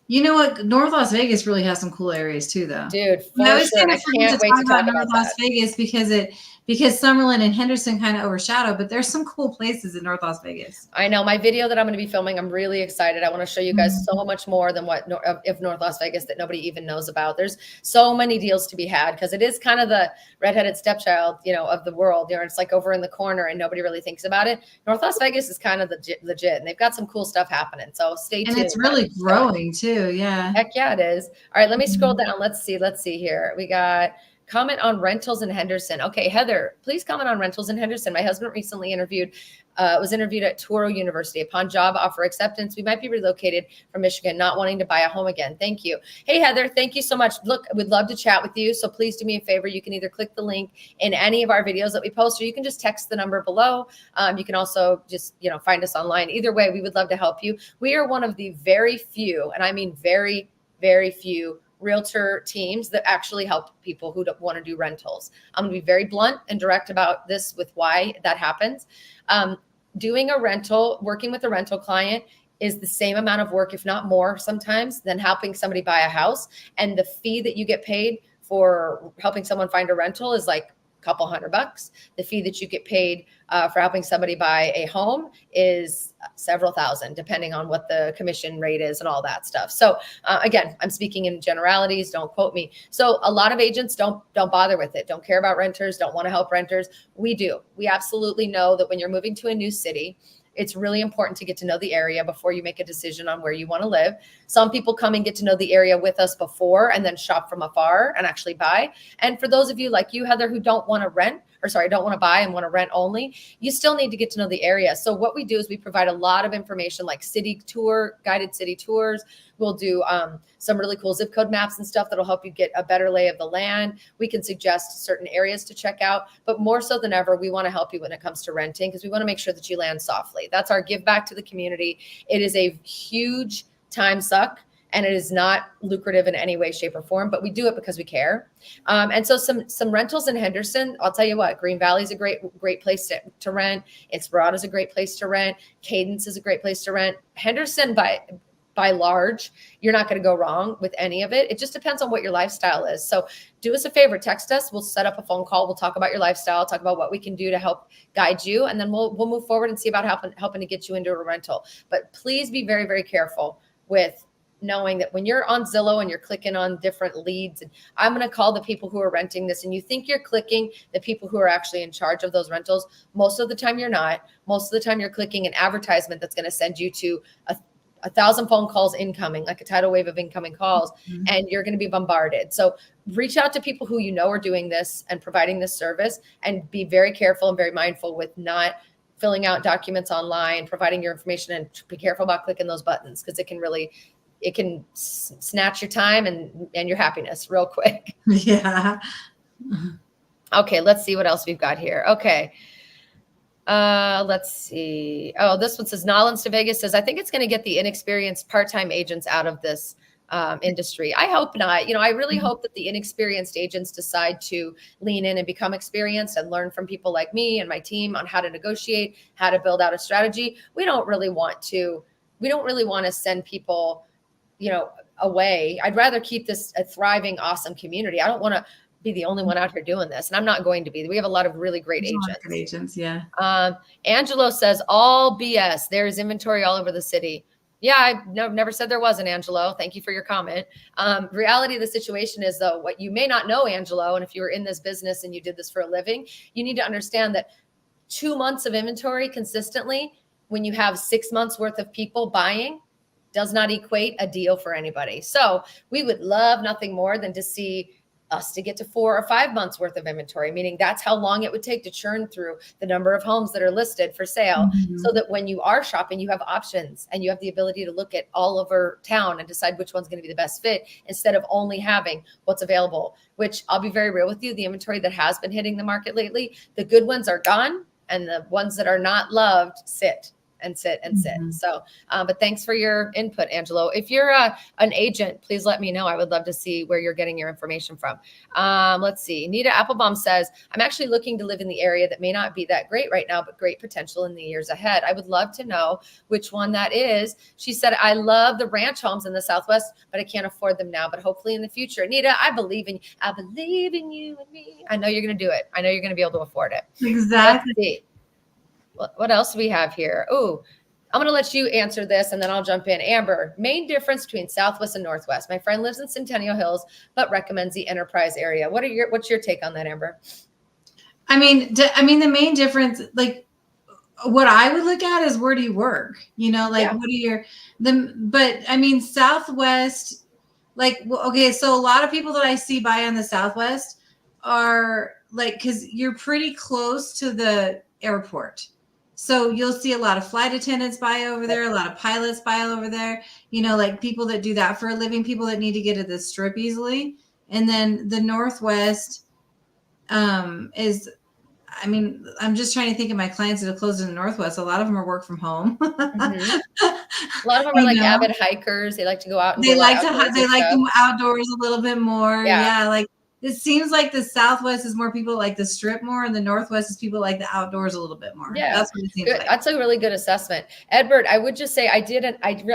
B: You know what? North Las Vegas really has some cool areas too, though.
A: Dude, for sure. I can't wait to talk about
B: North Las Vegas because because Summerlin and Henderson kind of overshadow, but there's some cool places in North Las Vegas.
A: I know my video that I'm going to be filming. I'm really excited. I want to show you guys so much more than what of North Las Vegas that nobody even knows about. There's so many deals to be had because it is kind of the redheaded stepchild, of the world. It's like over in the corner and nobody really thinks about it. North Las Vegas is kind of legit, and they've got some cool stuff happening. So stay tuned.
B: And it's really growing too. Yeah.
A: Heck yeah, it is. All right, let me scroll down. Let's see here. We got comment on rentals in Henderson. Okay, Heather, please comment on rentals in Henderson. My husband recently was interviewed at Touro University. Upon job offer acceptance, we might be relocated from Michigan, not wanting to buy a home again. Thank you. Hey, Heather, thank you so much. Look, we'd love to chat with you. So please do me a favor. You can either click the link in any of our videos that we post, or you can just text the number below. You can also just, find us online. Either way, we would love to help you. We are one of the very few, and I mean very, very few realtor teams that actually help people who don't want to do rentals. I'm going to be very blunt and direct about this with why that happens. Doing a rental, working with a rental client is the same amount of work, if not more sometimes, than helping somebody buy a house. And the fee that you get paid for helping someone find a rental is like couple $100. The fee that you get paid for helping somebody buy a home is several thousand, depending on what the commission rate is and all that stuff. So again, I'm speaking in generalities. Don't quote me. So a lot of agents don't bother with it. Don't care about renters. Don't want to help renters. We do. We absolutely know that when you're moving to a new city, it's really important to get to know the area before you make a decision on where you want to live. Some people come and get to know the area with us before and then shop from afar and actually buy. And for those of you like you, Heather, who don't want to buy and want to rent only, you still need to get to know the area. So what we do is we provide a lot of information like guided city tours. We'll do some really cool zip code maps and stuff that'll help you get a better lay of the land. We can suggest certain areas to check out, but more so than ever, we want to help you when it comes to renting because we want to make sure that you land softly. That's our give back to the community. It is a huge time suck. And it is not lucrative in any way, shape, or form, but we do it because we care. And so some rentals in Henderson, I'll tell you what, Green Valley is a great place to rent. Inspirada is a great place to rent. Cadence is a great place to rent. Henderson, by large, you're not going to go wrong with any of it. It just depends on what your lifestyle is. So do us a favor, text us. We'll set up a phone call. We'll talk about your lifestyle, talk about what we can do to help guide you. And then we'll move forward and see about helping to get you into a rental. But please be very, very careful with knowing that when you're on Zillow and you're clicking on different leads, and I'm going to call the people who are renting this, and you think you're clicking the people who are actually in charge of those rentals. Most of the time you're not. Most of the time you're clicking an advertisement that's going to send you to a 1,000 phone calls incoming, like a tidal wave of incoming calls, and you're going to be bombarded. So reach out to people who are doing this and providing this service, and be very careful and very mindful with not filling out documents online, providing your information, and be careful about clicking those buttons because it can snatch your time and your happiness real quick.
B: Yeah.
A: Okay, let's see what else we've got here. Okay. Let's see. Oh, this one says Nolans to Vegas says, I think it's going to get the inexperienced part-time agents out of this industry. I hope not. I really hope that the inexperienced agents decide to lean in and become experienced and learn from people like me and my team on how to negotiate, how to build out a strategy. We don't really want to send people away. I'd rather keep this a thriving, awesome community. I don't want to be the only one out here doing this, and I'm not going to be. We have a lot of really great agents.
B: Yeah.
A: Angelo says all BS. There's inventory all over the city. Yeah, I never said there wasn't, Angelo. Thank you for your comment. Reality of the situation is, though, what you may not know, Angelo, and if you were in this business and you did this for a living, you need to understand that 2 months of inventory consistently, when you have 6 months worth of people buying, does not equate a deal for anybody. So we would love nothing more than to see us to get to 4 or 5 months worth of inventory, meaning that's how long it would take to churn through the number of homes that are listed for sale, so that when you are shopping, you have options and you have the ability to look at all over town and decide which one's going to be the best fit, instead of only having what's available, which I'll be very real with you. The inventory that has been hitting the market lately, the good ones are gone and the ones that are not loved sit. and sit and sit. So, but thanks for your input, Angelo. If you're an agent, please let me know. I would love to see where you're getting your information from. Let's see. Nita Applebaum says, I'm actually looking to live in the area that may not be that great right now, but great potential in the years ahead. I would love to know which one that is. She said, I love the ranch homes in the Southwest, but I can't afford them now, but hopefully in the future. Nita, I believe in you and me. I know you're going to do it. I know you're going to be able to afford it.
B: Exactly.
A: Let's see. What else do we have here? Oh, I'm going to let you answer this and then I'll jump in. Amber, main difference between Southwest and Northwest. My friend lives in Centennial Hills, but recommends the Enterprise area. What's your take on that, Amber?
B: I mean, the main difference, like what I would look at is where do you work? What are your, but I mean, Southwest, like, okay, so a lot of people that I see buy on the Southwest are like, cause you're pretty close to the airport. So you'll see a lot of flight attendants buy over there, a lot of pilots buy over there, like people that do that for a living, people that need to get to the strip easily. And then the Northwest is, I mean, I'm just trying to think of my clients that have closed in the Northwest. A lot of them are work from home.
A: A lot of them are like avid hikers. They like to go out and
B: they like them outdoors a little bit more.
A: Yeah.
B: Like it seems like the Southwest is more people like the strip more, and the Northwest is people like the outdoors a little bit more.
A: Yeah,
B: that's what it seems like.
A: That's a really good assessment. Edward, I would just say I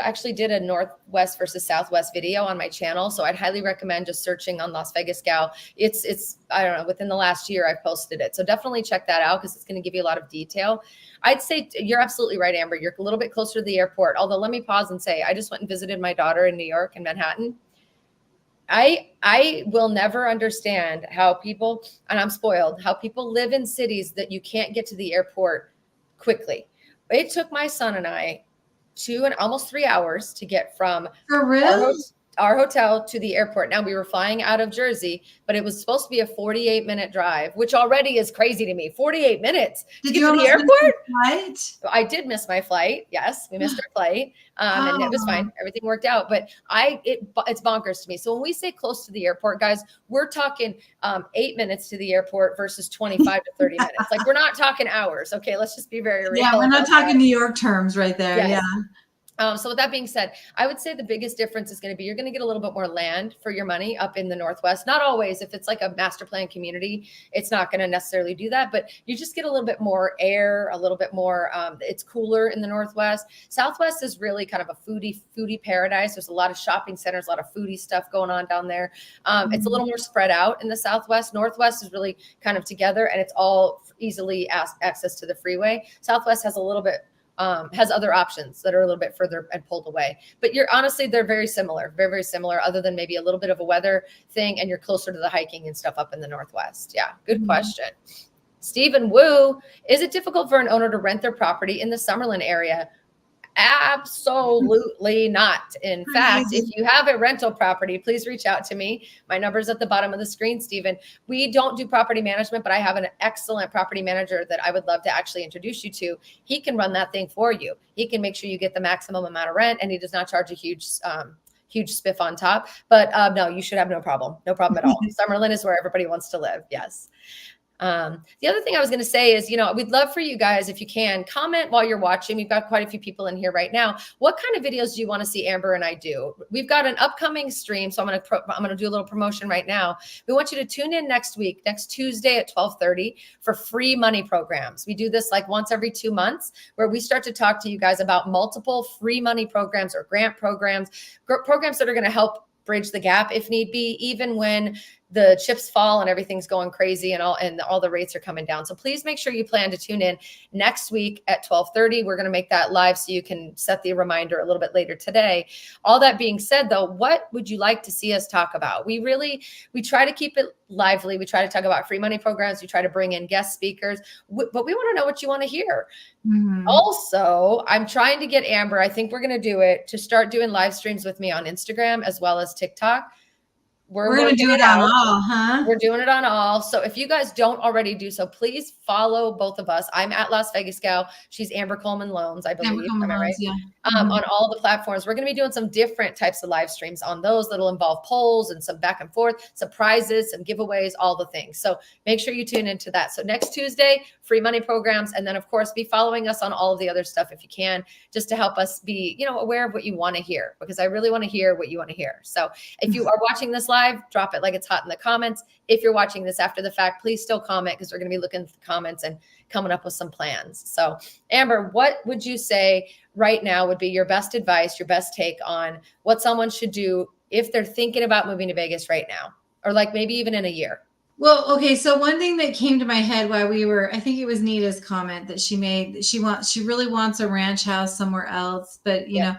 A: actually did a Northwest versus Southwest video on my channel. So I'd highly recommend just searching on Las Vegas Gal. It's I don't know, within the last year I've posted it. So definitely check that out because it's going to give you a lot of detail. I'd say you're absolutely right, Amber. You're a little bit closer to the airport. Although let me pause and say, I just went and visited my daughter in New York and Manhattan. I will never understand how people, and I'm spoiled, how people live in cities that you can't get to the airport quickly. It took my son and I 2 and almost 3 hours to get from our hotel to the airport. Now we were flying out of Jersey, but it was supposed to be a 48-minute drive, which already is crazy to me. 48 minutes to get to the airport. I did miss my flight. Yes, we missed our flight. And it was fine. Everything worked out, but it's bonkers to me. So when we say close to the airport, guys, we're talking 8 minutes to the airport versus 25 to 30 minutes. Like we're not talking hours. Okay. Let's just be very real.
B: Yeah. We're not talking New York terms right there. Yes. Yeah.
A: So with that being said, I would say the biggest difference is going to be, you're going to get a little bit more land for your money up in the Northwest. Not always. If it's like a master plan community, it's not going to necessarily do that, but you just get a little bit more air, a little bit more, it's cooler in the Northwest. Southwest is really kind of a foodie paradise. There's a lot of shopping centers, a lot of foodie stuff going on down there. It's a little more spread out in the Southwest. Northwest is really kind of together and it's all easily access to the freeway. Southwest has a little bit, has other options that are a little bit further and pulled away, but they're very similar, very, very similar, other than maybe a little bit of a weather thing. And you're closer to the hiking and stuff up in the Northwest. Yeah. Good question. Stephen Wu, is it difficult for an owner to rent their property in the Summerlin area? Absolutely not. In fact, if you have a rental property, please reach out to me. My number's at the bottom of the screen, Stephen. We don't do property management, but I have an excellent property manager that I would love to actually introduce you to. He can run that thing for you. He can make sure you get the maximum amount of rent, and he does not charge a huge spiff on top. But no, you should have no problem at all. Summerlin is where everybody wants to live. Yes. The other thing I was going to say is, we'd love for you guys, if you can, comment while you're watching. We've got quite a few people in here right now. What kind of videos do you want to see Amber and I do? We've got an upcoming stream, so I'm going to do a little promotion right now. We want you to tune in next week, next Tuesday at 12:30 for free money programs. We do this like once every 2 months, where we start to talk to you guys about multiple free money programs or grant programs that are going to help bridge the gap if need be, even when the chips fall and everything's going crazy and all the rates are coming down. So please make sure you plan to tune in next week at 12:30. We're going to make that live so you can set the reminder a little bit later today. All that being said, though, what would you like to see us talk about? We try to keep it lively. We try to talk about free money programs. We try to bring in guest speakers, but we want to know what you want to hear. Mm-hmm. Also, I'm trying to get Amber, I think we're going to do it, to start doing live streams with me on Instagram as well as TikTok.
B: we're going to do it on all, huh?
A: We're doing it on all. So if you guys don't already do so, please follow both of us. I'm at Las Vegas Gal. She's Amber Coleman Loans, I believe. Am I right?
B: Yeah.
A: On all the platforms. We're going to be doing some different types of live streams on those that'll involve polls and some back and forth, some prizes, some giveaways, all the things. So make sure you tune into that. So next Tuesday, free money programs. And then of course, be following us on all of the other stuff if you can, just to help us be, aware of what you want to hear, because I really want to hear what you want to hear. So if you are watching this live, drop it like it's hot in the comments. If you're watching this after the fact, please still comment, because we're going to be looking at the comments and coming up with some plans. So Amber, what would you say right now would be your best advice, your best take on what someone should do if they're thinking about moving to Vegas right now, or like maybe even in a year?
B: Well, okay. So one thing that came to my head while we were, I think it was Nita's comment that she made, that she really wants a ranch house somewhere else. But you know,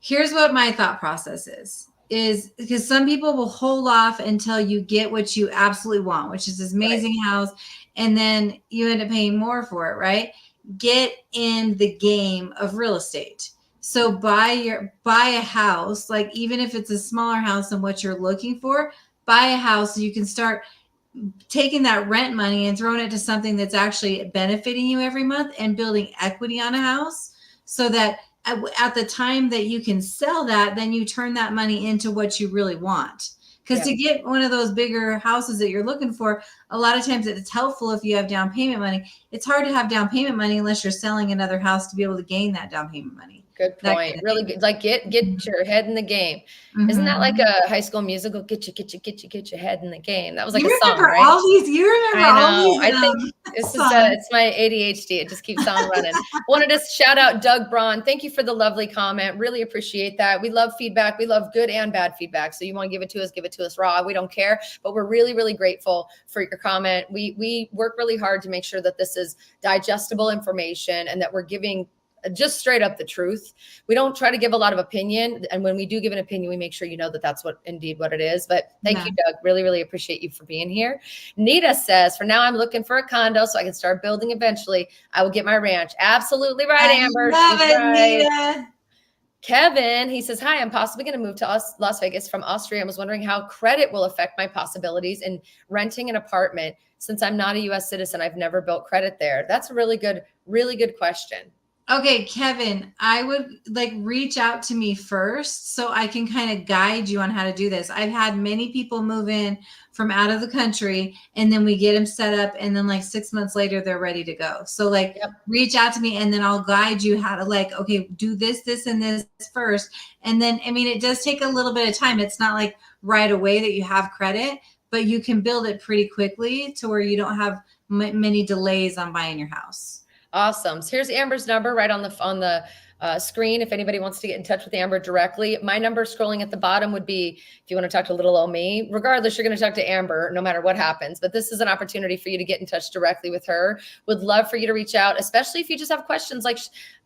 B: here's what my thought process is because some people will hold off until you get what you absolutely want, which is this amazing house. And then you end up paying more for it, right? Get in the game of real estate. So buy a house, like even if it's a smaller house than what you're looking for, buy a house so you can start taking that rent money and throwing it to something that's actually benefiting you every month and building equity on a house, so that at the time that you can sell that, then you turn that money into what you really want. Because to get one of those bigger houses that you're looking for, a lot of times it's helpful if you have down payment money. It's hard to have down payment money unless you're selling another house to be able to gain that down payment money.
A: Good point. Kind of really good. Like get your head in the game. Isn't that like a High School Musical? Get your head in the game. That was like a song, right?
B: You remember all these.
A: I think this is it's my ADHD. It just keeps on running. Wanted to shout out Doug Braun. Thank you for the lovely comment. Really appreciate that. We love feedback. We love good and bad feedback. So you want to give it to us raw. We don't care, but we're really, really grateful for your comment. We work really hard to make sure that this is digestible information and that we're giving just straight up the truth. We don't try to give a lot of opinion. And when we do give an opinion, we make sure you know that that's what it is. But thank you, Doug. Really, really appreciate you for being here. Nita says, for now, I'm looking for a condo so I can start building eventually. I will get my ranch. Absolutely right, Amber.
B: Love it, Nita.
A: Kevin, he says, hi, I'm possibly going to move to Las Vegas from Austria. I was wondering how credit will affect my possibilities in renting an apartment. Since I'm not a U.S. citizen, I've never built credit there. That's a really good question.
B: Okay, Kevin, I would reach out to me first so I can kind of guide you on how to do this. I've had many people move in from out of the country and then we get them set up and then 6 months later, they're ready to go. So reach out to me and then I'll guide you how to okay, do this, and this first. And then, I mean, it does take a little bit of time. It's not right away that you have credit, but you can build it pretty quickly to where you don't have many delays on buying your house.
A: Awesome. So here's Amber's number right on the screen. If anybody wants to get in touch with Amber directly, my number scrolling at the bottom would be, if you want to talk to little old me, regardless, you're going to talk to Amber no matter what happens. But this is an opportunity for you to get in touch directly with her. Would love for you to reach out, especially if you just have questions like,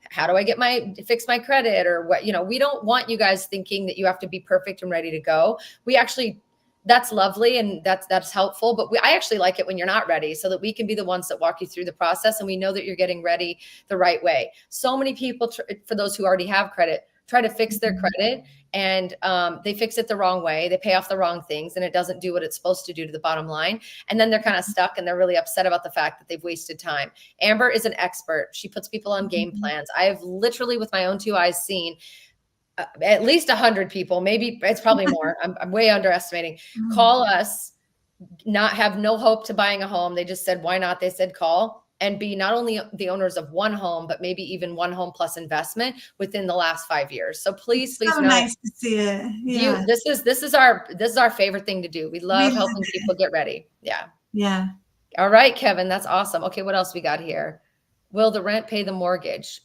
A: how do I fix my credit, or what, we don't want you guys thinking that you have to be perfect and ready to go. That's lovely and that's helpful, but I actually like it when you're not ready, so that we can be the ones that walk you through the process and we know that you're getting ready the right way. So many people, for those who already have credit, try to fix their credit and they fix it the wrong way. They pay off the wrong things and it doesn't do what it's supposed to do to the bottom line. And then they're kind of stuck and they're really upset about the fact that they've wasted time. Amber is an expert. She puts people on game plans. I've literally with my own two eyes seen at least 100 people, maybe it's probably more. I'm way underestimating. Call us, have no hope to buying a home. They just said, why not? They said, call and be not only the owners of one home, but maybe even one home plus investment within the last 5 years. So please know.
B: Nice to see it. Yeah.
A: This is our favorite thing to do. We love helping people get ready. Yeah.
B: Yeah.
A: All right, Kevin, that's awesome. Okay. What else we got here? Will the rent pay the mortgage?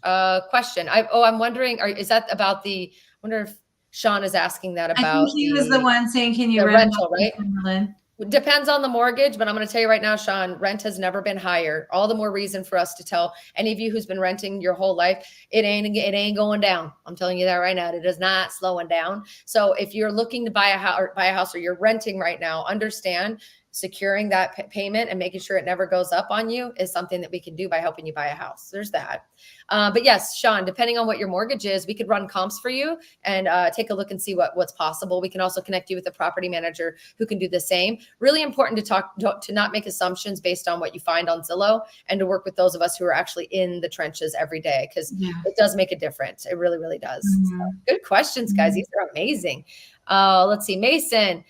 A: Question. I'm wondering, is that about I wonder if Sean is asking that about.
B: I think he was the one saying, can you
A: rent rental, right? Depends on the mortgage, but I'm going to tell you right now, Sean, rent has never been higher. All the more reason for us to tell any of you who's been renting your whole life, it ain't going down. I'm telling you that right now. It is not slowing down. So if you're looking to buy a house or you're renting right now, understand securing that payment and making sure it never goes up on you is something that we can do by helping you buy a house. There's that. But yes, Sean, depending on what your mortgage is, we could run comps for you and take a look and see what's possible. We can also connect you with a property manager who can do the same. Really important to not make assumptions based on what you find on Zillow, and to work with those of us who are actually in the trenches every day, because it does make a difference. It really, really does. So, good questions, guys. These are amazing. Let's see, Mason.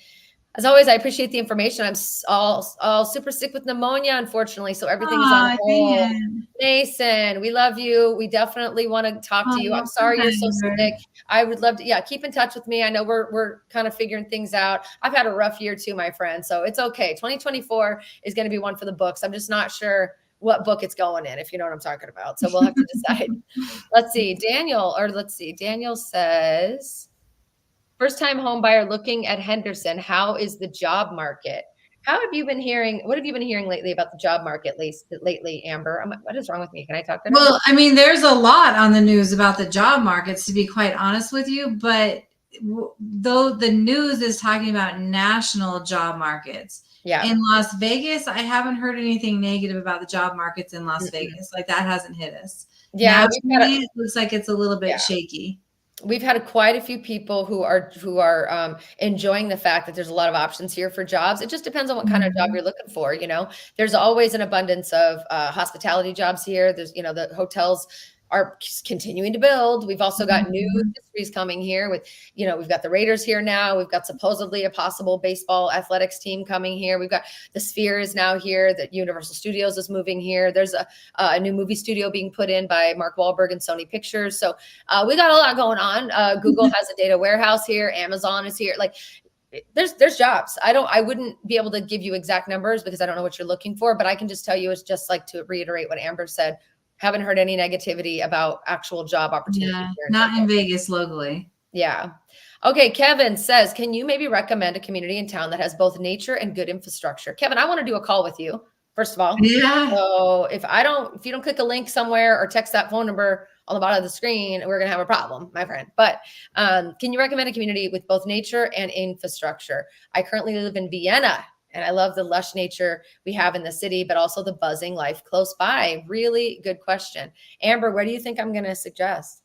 A: As always, I appreciate the information. I'm all super sick with pneumonia, unfortunately, so everything's on hold. Mason, we love you. We definitely want to talk to you. I'm sorry you're so sick. I would love to, keep in touch with me. I know we're kind of figuring things out. I've had a rough year too, my friend, so it's okay. 2024 is going to be one for the books. I'm just not sure what book it's going in, if you know what I'm talking about. So we'll have to decide. Daniel says, first-time home buyer looking at Henderson. How is the job market? What have you been hearing lately about the job market lately, Amber? What is wrong with me? Can I talk to her?
B: Well, I mean, there's a lot on the news about the job markets, to be quite honest with you. But though the news is talking about national job markets, in Las Vegas, I haven't heard anything negative about the job markets in Las Vegas. Like, that hasn't hit us.
A: Yeah,
B: it looks like it's a little bit shaky.
A: We've had quite a few people who are enjoying the fact that there's a lot of options here for jobs. It just depends on what kind of job you're looking for. You know, there's always an abundance of hospitality jobs here. There's, the hotels are continuing to build. We've also got new industries coming here with, we've got the Raiders here now. We've got supposedly a possible baseball athletics team coming here. We've got the Sphere is now here. That Universal Studios is moving here. There's a new movie studio being put in by Mark Wahlberg and Sony Pictures. So we got a lot going on. Google has a data warehouse here. Amazon is here. Like, there's jobs. I wouldn't be able to give you exact numbers because I don't know what you're looking for, but I can just tell you, it's just like, to reiterate what Amber said, haven't heard any negativity about actual job opportunities.
B: Yeah, not in Vegas locally.
A: Yeah. Okay. Kevin says, can you maybe recommend a community in town that has both nature and good infrastructure? Kevin, I want to do a call with you, first of all.
B: Yeah.
A: So if you don't click a link somewhere or text that phone number on the bottom of the screen, we're going to have a problem, my friend. But can you recommend a community with both nature and infrastructure? I currently live in Vienna, and I love the lush nature we have in the city, but also the buzzing life close by. Really good question. Amber, where do you think I'm going to suggest?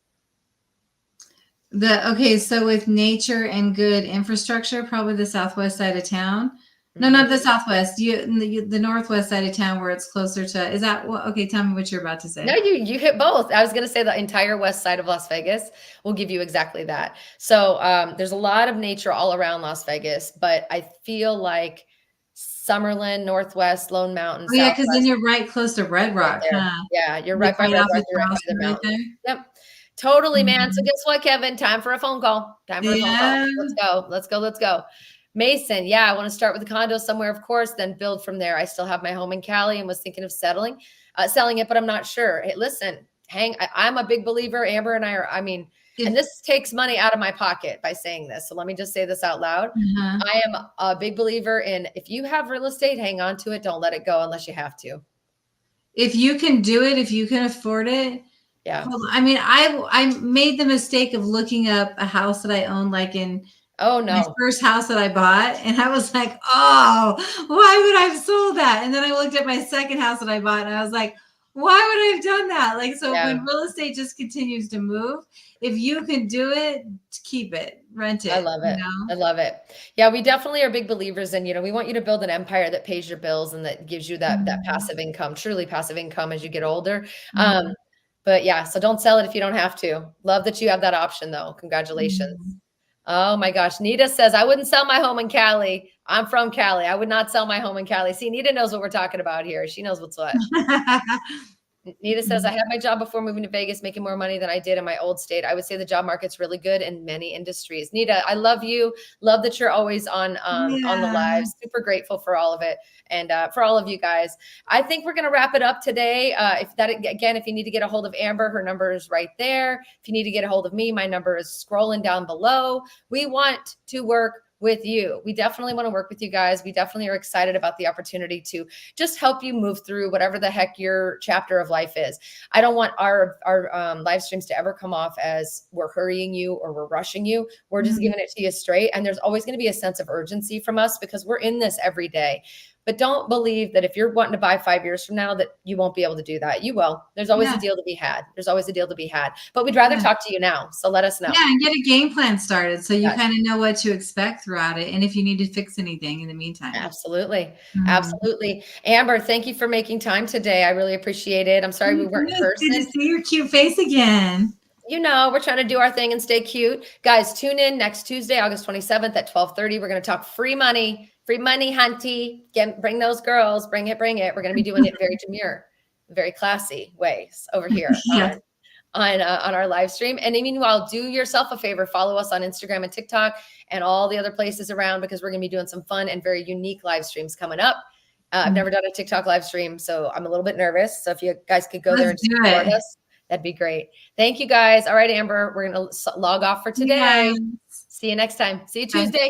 B: So with nature and good infrastructure, probably the southwest side of town. No, not the southwest. The northwest side of town, where it's closer to. Is that what? Okay, tell me what you're about to say.
A: No, you hit both. I was going to say the entire west side of Las Vegas will give you exactly that. So there's a lot of nature all around Las Vegas, but I feel like Summerlin, Northwest, Lone Mountain.
B: Oh, yeah, because then you're right close to Red Rock.
A: Right yeah, you're right by Red Rock. You're right by the mountain. Yep. Totally, man. So guess what, Kevin? Time for a phone call. Let's go. Mason, I want to start with a condo somewhere, of course, then build from there. I still have my home in Cali and was thinking of selling it, but I'm not sure. Hey, listen, I'm a big believer. Amber and I are, and this takes money out of my pocket by saying this. So let me just say this out loud. I am a big believer in, if you have real estate, hang on to it. Don't let it go unless you have to.
B: If you can do it, if you can afford it. Yeah. I made the mistake of looking up a house that I owned, like in my first house that I bought. And I was like, oh, why would I have sold that? And then I looked at my second house that I bought and I was like, why would I have done that? Like, so when real estate just continues to move, if you can do it, keep it, rent it.
A: I love it. I love it. Yeah, we definitely are big believers in, we want you to build an empire that pays your bills and that gives you that passive income, truly passive income as you get older. But so don't sell it if you don't have to. Love that you have that option though. Congratulations. Oh my gosh. Nita says, I wouldn't sell my home in Cali. I'm from Cali. I would not sell my home in Cali. See, Nita knows what we're talking about here. She knows what's what. Nita says, I had my job before moving to Vegas, making more money than I did in my old state. I would say the job market's really good in many industries. Nita, I love you. Love that you're always on the lives. Super grateful for all of it. And for all of you guys, I think we're going to wrap it up today. If you need to get a hold of Amber, her number is right there. If you need to get a hold of me, my number is scrolling down below. We want to work with you. We definitely want to work with you guys. We definitely are excited about the opportunity to just help you move through whatever the heck your chapter of life is. I don't want our live streams to ever come off as we're hurrying you or we're rushing you. We're just giving it to you straight. And there's always going to be a sense of urgency from us because we're in this every day. But don't believe that if you're wanting to buy 5 years from now that you won't be able to do that. You will. There's always a deal to be had. There's always a deal to be had. But we'd rather talk to you now. So let us know.
B: Yeah, and get a game plan started so you kind of know what to expect throughout it, and if you need to fix anything in the meantime.
A: Absolutely. Absolutely. Amber, thank you for making time today. I really appreciate it. I'm sorry we weren't in person.
B: Good to see your cute face again.
A: You know, we're trying to do our thing and stay cute. Guys, tune in next Tuesday, August 27th at 12:30. We're going to talk free money, hunty. Bring those girls. Bring it. We're going to be doing it very demure, very classy ways over here on our live stream. And meanwhile, do yourself a favor, follow us on Instagram and TikTok and all the other places around, because we're going to be doing some fun and very unique live streams coming up. I've never done a TikTok live stream, so I'm a little bit nervous. So if you guys could go there and support us, that'd be great. Thank you guys. All right, Amber, we're going to log off for today. See you next time. See you Tuesday.